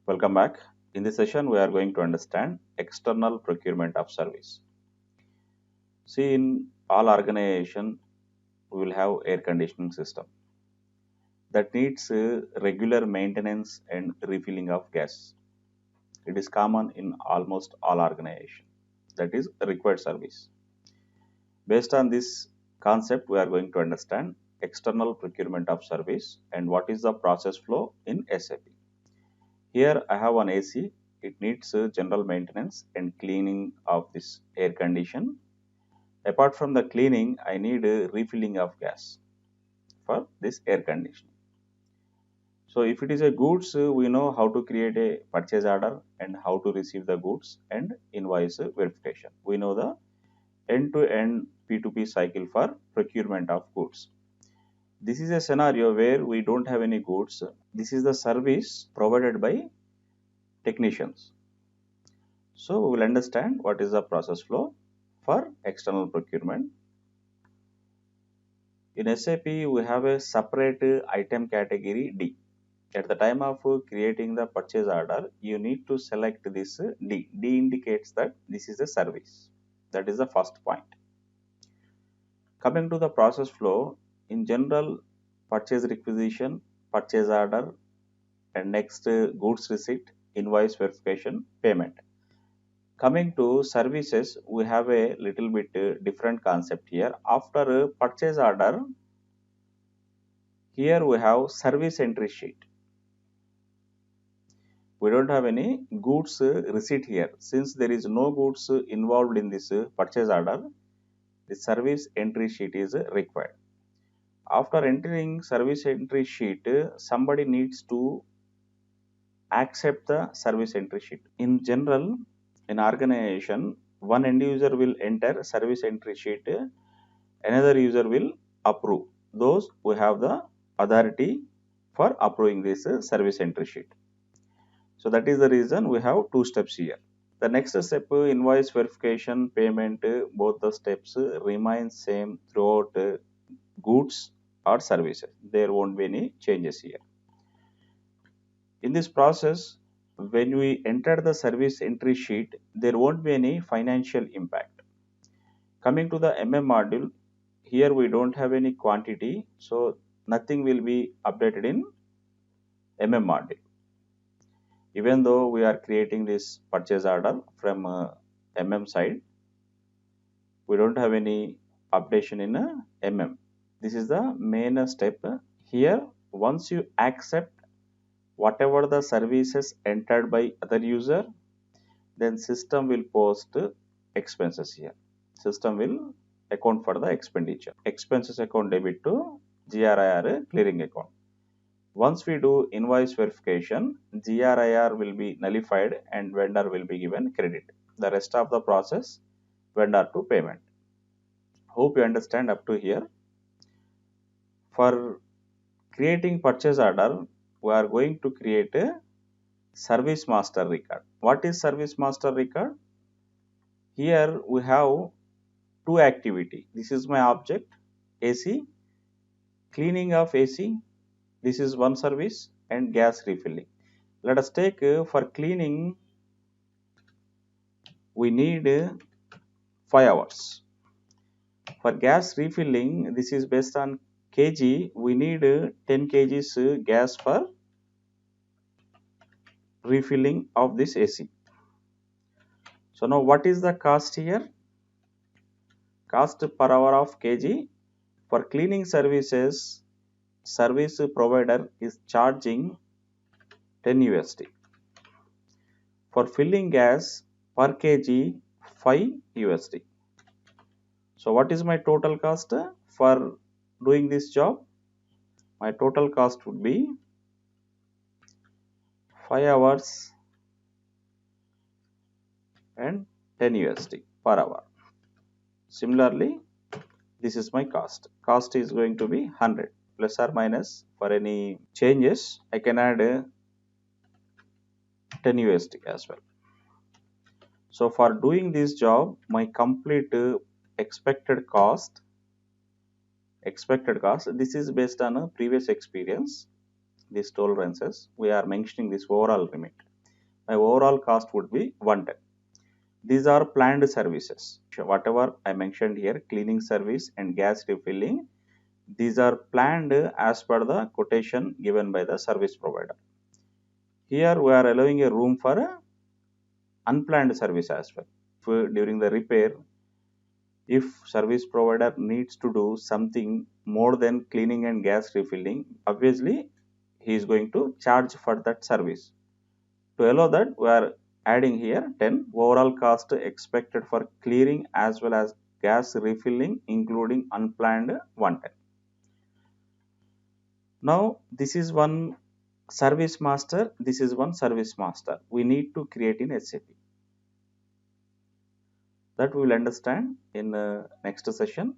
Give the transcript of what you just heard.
Welcome back. In this session, we are going to understand external procurement of service. See, in all organization, we will have air conditioning system that needs regular maintenance and refilling of gas. It is common in almost all organization. That is required service. Based on this concept, we are going to understand external procurement of service and what is the process flow in SAP. Here I have an AC. It needs general maintenance and cleaning of this air condition. Apart from the cleaning, I need refilling of gas for this air conditioning. So if it is a goods, we know how to create a purchase order and how to receive the goods and invoice verification. We know the end-to-end P2P cycle for procurement of goods. This is a scenario where we don't have any goods. This is the service provided by technicians. So we will understand what is the process flow for external procurement. In SAP, we have a separate item category D. At the time of creating the purchase order, you need to select this D. D indicates that this is a service. That is the first point. Coming to the process flow, in general, purchase requisition, purchase order, and next goods receipt, invoice verification, payment. Coming to services, we have a little bit different concept here. After a purchase order, here we have service entry sheet. We don't have any goods receipt here. Since there is no goods involved in this purchase order, the service entry sheet is required. After entering service entry sheet, somebody needs to accept the service entry sheet. In general, in organization, one end user will enter service entry sheet, another user will approve. Those who have the authority for approving this service entry sheet. So that is the reason we have two steps here. The next step, invoice verification, payment, both the steps remain same throughout goods or services. There won't be any changes here. In this process, when we enter the service entry sheet, there won't be any financial impact. Coming to the MM module, here we don't have any quantity, so nothing will be updated in MM module. Even though we are creating this purchase order from MM side, we don't have any updation in MM. This is the main step. Here, once you accept whatever the services entered by other user, then system will post expenses here. System will account for the expenditure. Expenses account debit to GRIR clearing account. Once we do invoice verification, GRIR will be nullified and vendor will be given credit. The rest of the process, vendor to payment. Hope you understand up to here. For creating purchase order, we are going to create a service master record. What is service master record? Here we have two activity. This is my object AC, cleaning of AC. This is one service, and gas refilling. Let us take for cleaning we need 5 hours. For gas refilling, this is based on kg. We need 10 kgs gas for refilling of this AC. So now what is the cost here? Cost per hour of kg. For cleaning services, service provider is charging 10 USD. For filling gas per kg 5 USD. So what is my total cost for doing this job? My total cost would be 5 hours and 10 USD per hour. Similarly, this is my cost. Cost is going to be 100 plus or minus. For any changes, I can add 10 USD as well. So for doing this job, my complete expected cost, this is based on a previous experience, these tolerances. We are mentioning this overall limit. my overall cost would be 110. These are planned services. Whatever I mentioned here, cleaning service and gas refilling, these are planned as per the quotation given by the service provider. Here we are allowing a room for a unplanned service as well. If during the repair, if service provider needs to do something more than cleaning and gas refilling, obviously he is going to charge for that service. To allow that, we are adding here 10 overall cost expected for clearing as well as gas refilling including unplanned 110. Now this is one service master, this is one service master. We need to create in SAP. That we will understand in next session.